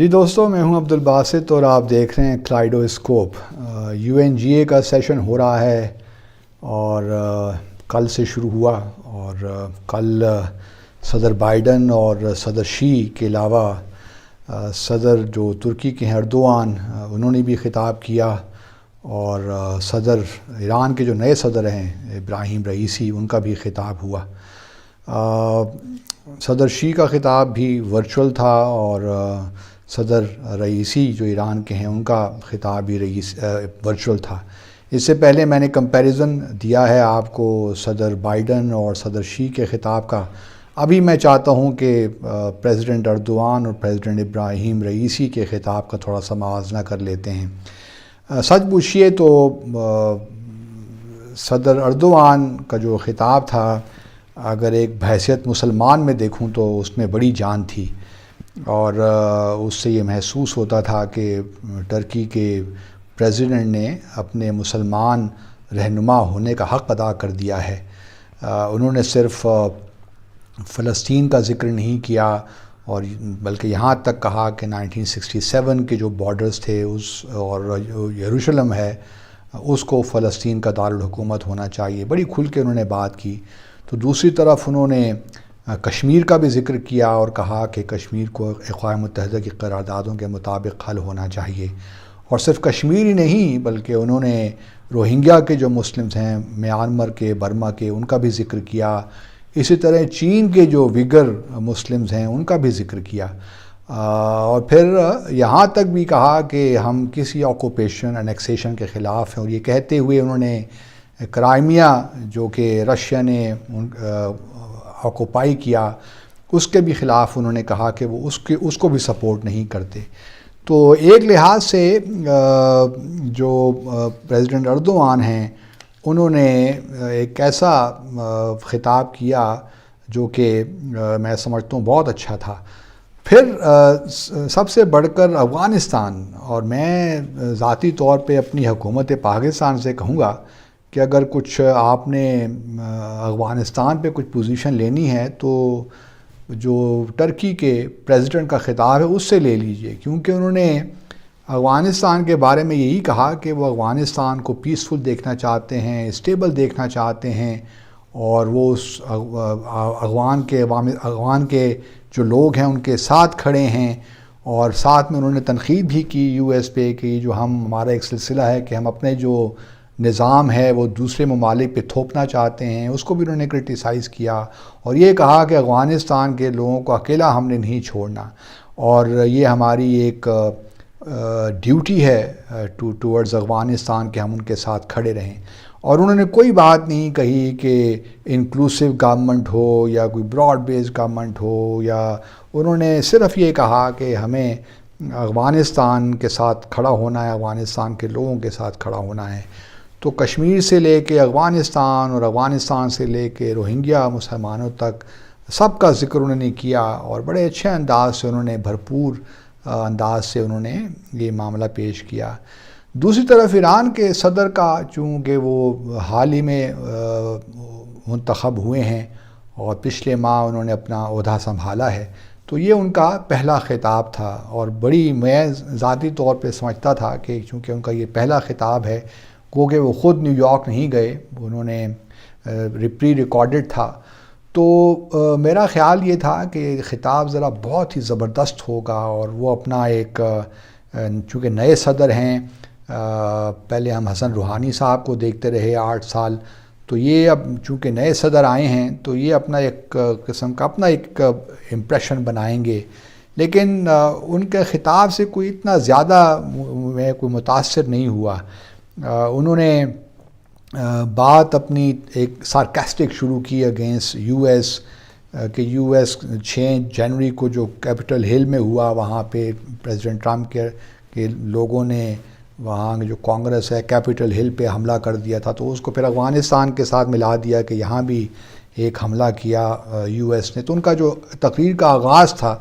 جی دوستو، میں ہوں عبدالباسط اور آپ دیکھ رہے ہیں کلائیڈوسکوپ۔ UNGA کا سیشن ہو رہا ہے اور کل سے شروع ہوا، اور کل صدر بائیڈن اور صدر شی کے علاوہ صدر جو ترکی کے ہیں اردوغان، انہوں نے بھی خطاب کیا، اور صدر ایران کے جو نئے صدر ہیں ابراہیم رئیسی، ان کا بھی خطاب ہوا۔ صدر شی کا خطاب بھی ورچوئل تھا، اور صدر رئیسی جو ایران کے ہیں ان کا خطاب بھی ورچوئل تھا۔ اس سے پہلے میں نے کمپیریزن دیا ہے آپ کو صدر بائیڈن اور صدر شی کے خطاب کا۔ ابھی میں چاہتا ہوں کہ پریزیڈنٹ اردوغان اور پریزیڈنٹ ابراہیم رئیسی کے خطاب کا تھوڑا سا موازنہ کر لیتے ہیں۔ سچ پوچھیے تو صدر اردوغان کا جو خطاب تھا، اگر ایک بحیثیت مسلمان میں دیکھوں تو اس میں بڑی جان تھی، اور اس سے یہ محسوس ہوتا تھا کہ ترکی کے پریزیڈنٹ نے اپنے مسلمان رہنما ہونے کا حق ادا کر دیا ہے۔ انہوں نے صرف فلسطین کا ذکر نہیں کیا، اور بلکہ یہاں تک کہا کہ 1967 کے جو بارڈرز تھے اور یروشلم ہے، اس کو فلسطین کا دارالحکومت ہونا چاہیے۔ بڑی کھل کے انہوں نے بات کی۔ تو دوسری طرف انہوں نے کشمیر کا بھی ذکر کیا اور کہا کہ کشمیر کو اقوام متحدہ کی قراردادوں کے مطابق حل ہونا چاہیے۔ اور صرف کشمیر ہی نہیں، بلکہ انہوں نے روہنگیا کے جو مسلمز ہیں میانمار کے، برما کے، ان کا بھی ذکر کیا۔ اسی طرح چین کے جو ویگر مسلمز ہیں ان کا بھی ذکر کیا، اور پھر یہاں تک بھی کہا کہ ہم کسی آکوپیشن انیکسیشن کے خلاف ہیں، اور یہ کہتے ہوئے انہوں نے کرائمیا جو کہ رشیا نے آکوپائی کیا، اس کے بھی خلاف انہوں نے کہا کہ وہ اس کو بھی سپورٹ نہیں کرتے۔ تو ایک لحاظ سے جو پریزیڈنٹ اردوغان ہیں، انہوں نے ایک ایسا خطاب کیا جو کہ میں سمجھتا ہوں بہت اچھا تھا۔ پھر سب سے بڑھ کر افغانستان، اور میں ذاتی طور پہ اپنی حکومت پاکستان سے کہوں گا کہ اگر کچھ آپ نے افغانستان پہ کچھ پوزیشن لینی ہے تو جو ٹرکی کے پریزیڈنٹ کا خطاب ہے اس سے لے لیجئے، کیونکہ انہوں نے افغانستان کے بارے میں یہی کہا کہ وہ افغانستان کو پیسفل دیکھنا چاہتے ہیں، اسٹیبل دیکھنا چاہتے ہیں، اور وہ اس افغان کے جو لوگ ہیں ان کے ساتھ کھڑے ہیں۔ اور ساتھ میں انہوں نے تنقید بھی کی US پہ کہ جو ہمارا ایک سلسلہ ہے کہ ہم اپنے جو نظام ہے وہ دوسرے ممالک پہ تھوپنا چاہتے ہیں، اس کو بھی انہوں نے کرٹیسائز کیا، اور یہ کہا کہ افغانستان کے لوگوں کو اکیلا ہم نے نہیں چھوڑنا، اور یہ ہماری ایک ڈیوٹی ہے ٹورڈز افغانستان کہ ہم ان کے ساتھ کھڑے رہیں۔ اور انہوں نے کوئی بات نہیں کہی کہ انکلوسیو گورنمنٹ ہو یا کوئی براڈ بیس گورنمنٹ ہو، یا انہوں نے صرف یہ کہا کہ ہمیں افغانستان کے ساتھ کھڑا ہونا ہے، افغانستان کے لوگوں کے ساتھ کھڑا ہونا ہے۔ تو کشمیر سے لے کے افغانستان، اور افغانستان سے لے کے روہنگیا مسلمانوں تک سب کا ذکر انہوں نے کیا، اور بڑے اچھے انداز سے انہوں نے بھرپور انداز سے انہوں نے یہ معاملہ پیش کیا۔ دوسری طرف ایران کے صدر کا، چونکہ وہ حال ہی میں منتخب ہوئے ہیں اور پچھلے ماہ انہوں نے اپنا عہدہ سنبھالا ہے، تو یہ ان کا پہلا خطاب تھا، اور میں ذاتی طور پہ سمجھتا تھا کہ چونکہ ان کا یہ پہلا خطاب ہے، کیونکہ وہ خود نیو یارک نہیں گئے، انہوں نے پری ریکارڈڈ تھا، تو میرا خیال یہ تھا کہ خطاب ذرا بہت ہی زبردست ہوگا، اور وہ اپنا ایک چونکہ نئے صدر ہیں، پہلے ہم حسن روحانی صاحب کو دیکھتے رہے 8 سال، تو یہ اب چونکہ نئے صدر آئے ہیں تو یہ اپنا ایک قسم کا اپنا ایک امپریشن بنائیں گے، لیکن ان کے خطاب سے کوئی اتنا زیادہ میں کوئی متاثر نہیں ہوا۔ انہوں نے بات اپنی ایک سارکاسٹک شروع کی اگینسٹ US، کہ US 6 جنوری کو جو کیپٹل ہل میں ہوا، وہاں پہ پریزیڈنٹ ٹرمپ کے لوگوں نے وہاں جو کانگریس ہے کیپٹل ہل پہ حملہ کر دیا تھا، تو اس کو پھر افغانستان کے ساتھ ملا دیا کہ یہاں بھی ایک حملہ کیا US نے۔ تو ان کا جو تقریر کا آغاز تھا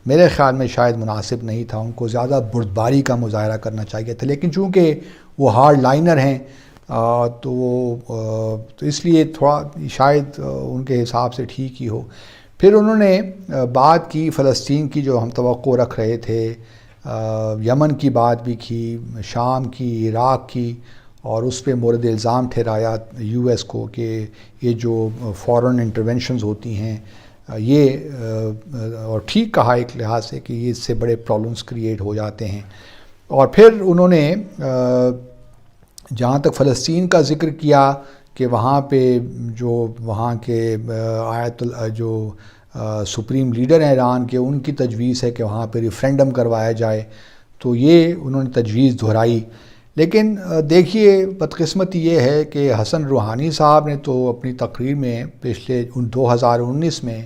میرے خیال میں شاید مناسب نہیں تھا، ان کو زیادہ بردباری کا مظاہرہ کرنا چاہیے تھا، لیکن چونکہ وہ ہارڈ لائنر ہیں تو اس لیے تھوڑا شاید ان کے حساب سے ٹھیک ہی ہو۔ پھر انہوں نے بات کی فلسطین کی جو ہم توقع رکھ رہے تھے، یمن کی بات بھی کی، شام کی، عراق کی، اور اس پہ مورد الزام ٹھہرایا یو ایس کو کہ یہ جو فورن انٹرونشنز ہوتی ہیں یہ، اور ٹھیک کہا ایک لحاظ سے کہ یہ اس سے بڑے پرابلمس کریٹ ہو جاتے ہیں۔ اور پھر انہوں نے جہاں تک فلسطین کا ذکر کیا کہ وہاں پہ جو وہاں کے جو سپریم لیڈر ہیں ایران کے، ان کی تجویز ہے کہ وہاں پہ ریفرینڈم کروایا جائے، تو یہ انہوں نے تجویز دہرائی۔ لیکن دیکھیے بدقسمتی یہ ہے کہ حسن روحانی صاحب نے تو اپنی تقریر میں پچھلے 2019 میں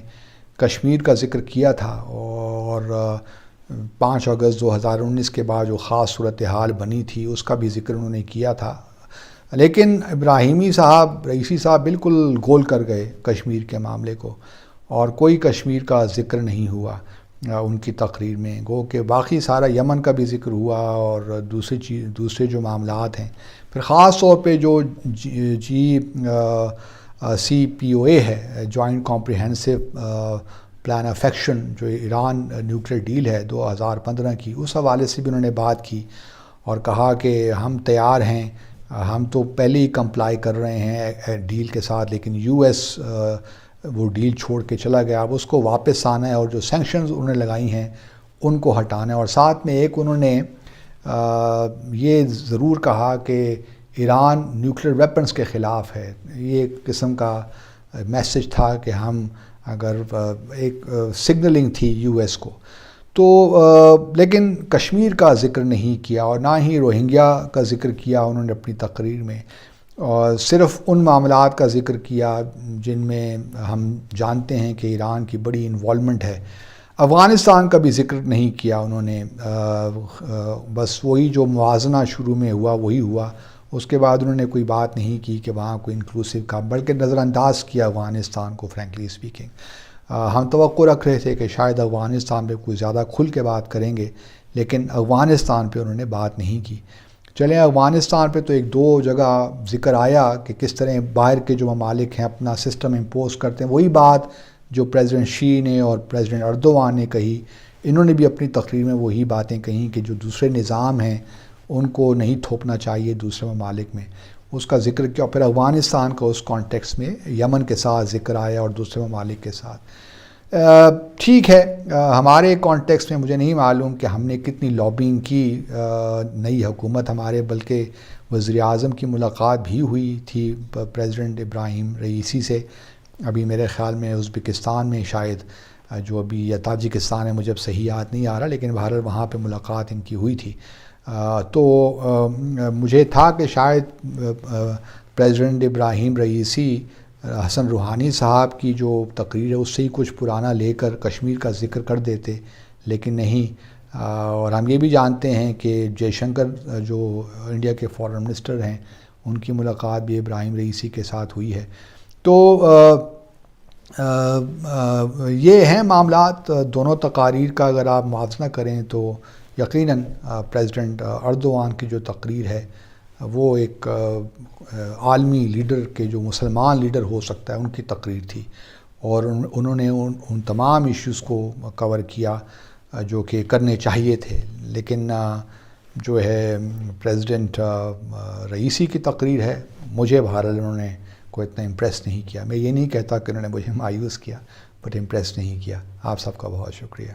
کشمیر کا ذکر کیا تھا، اور 5 اگست 2019 کے بعد جو خاص صورتحال بنی تھی اس کا بھی ذکر انہوں نے کیا تھا، لیکن ابراہیمی صاحب، رئیسی صاحب بالکل گول کر گئے کشمیر کے معاملے کو، اور کوئی کشمیر کا ذکر نہیں ہوا ان کی تقریر میں، گو کہ باقی سارا یمن کا بھی ذکر ہوا اور دوسرے جو معاملات ہیں۔ پھر خاص طور پہ جو JCPOA ہے، joint comprehensive plan of action, جو ایران نیوکلیئر ڈیل ہے 2015 کی، اس حوالے سے بھی انہوں نے بات کی اور کہا کہ ہم تیار ہیں، ہم تو پہلے ہی کمپلائی کر رہے ہیں ڈیل کے ساتھ، لیکن یو ایس وہ ڈیل چھوڑ کے چلا گیا، اب اس کو واپس آنا ہے، اور جو سینکشنز انہوں نے لگائی ہیں ان کو ہٹانا ہے۔ اور ساتھ میں ایک انہوں نے یہ ضرور کہا کہ ایران نیوکلیئر ویپنز کے خلاف ہے، یہ ایک قسم کا میسج تھا کہ ہم اگر ایک سگنلنگ تھی یو ایس کو تو، لیکن کشمیر کا ذکر نہیں کیا اور نہ ہی روہنگیا کا ذکر کیا انہوں نے اپنی تقریر میں، اور صرف ان معاملات کا ذکر کیا جن میں ہم جانتے ہیں کہ ایران کی بڑی انوالومنٹ ہے۔ افغانستان کا بھی ذکر نہیں کیا انہوں نے، بس وہی جو موازنہ شروع میں ہوا وہی ہوا، اس کے بعد انہوں نے کوئی بات نہیں کی کہ وہاں کوئی انکلوسیو کا، بلکہ نظر انداز کیا افغانستان کو فرینکلی اسپیکنگ۔ ہم توقع رکھ رہے تھے کہ شاید افغانستان پہ کوئی زیادہ کھل کے بات کریں گے، لیکن افغانستان پہ انہوں نے بات نہیں کی۔ چلیں افغانستان پہ تو ایک دو جگہ ذکر آیا کہ کس طرح باہر کے جو ممالک ہیں اپنا سسٹم امپوز کرتے ہیں، وہی بات جو پریزیڈنٹ شی نے اور پریزیڈنٹ اردوان نے کہی، انہوں نے بھی اپنی تقریر میں وہی باتیں کہیں کہ جو دوسرے نظام ہیں ان کو نہیں تھوپنا چاہیے دوسرے ممالک میں، اس کا ذکر کیا۔ پھر افغانستان کا اس کانٹیکس میں یمن کے ساتھ ذکر آیا اور دوسرے ممالک کے ساتھ۔ ٹھیک ہے، ہمارے کانٹیکس میں مجھے نہیں معلوم کہ ہم نے کتنی لابنگ کی نئی حکومت ہمارے، بلکہ وزیر اعظم کی ملاقات بھی ہوئی تھی پریزیڈنٹ ابراہیم رئیسی سے، ابھی میرے خیال میں ازبکستان میں شاید، جو ابھی یا تاجکستان ہے، مجھے اب صحیح یاد نہیں آ رہا، لیکن بہرحال وہاں پہ ملاقات ان کی ہوئی تھی۔ تو مجھے تھا کہ شاید پریزیڈنٹ ابراہیم رئیسی حسن روحانی صاحب کی جو تقریر ہے اس سے ہی کچھ پرانا لے کر کشمیر کا ذکر کر دیتے، لیکن نہیں۔ اور ہم یہ بھی جانتے ہیں کہ جے شنکر جو انڈیا کے فارن منسٹر ہیں، ان کی ملاقات بھی ابراہیم رئیسی کے ساتھ ہوئی ہے۔ تو یہ ہیں معاملات۔ دونوں تقاریر کا اگر آپ موازنہ کریں تو یقیناً پریزیڈنٹ اردوان کی جو تقریر ہے وہ ایک عالمی لیڈر کے، جو مسلمان لیڈر ہو سکتا ہے، ان کی تقریر تھی، اور انہوں نے ان تمام ایشوز کو کور کیا جو کہ کرنے چاہیے تھے۔ لیکن جو ہے پریزیڈنٹ رئیسی کی تقریر ہے، مجھے بہرحال انہوں نے کوئی اتنا امپریس نہیں کیا۔ میں یہ نہیں کہتا کہ انہوں نے مجھے مایوس کیا، بٹ امپریس نہیں کیا۔ آپ سب کا بہت شکریہ۔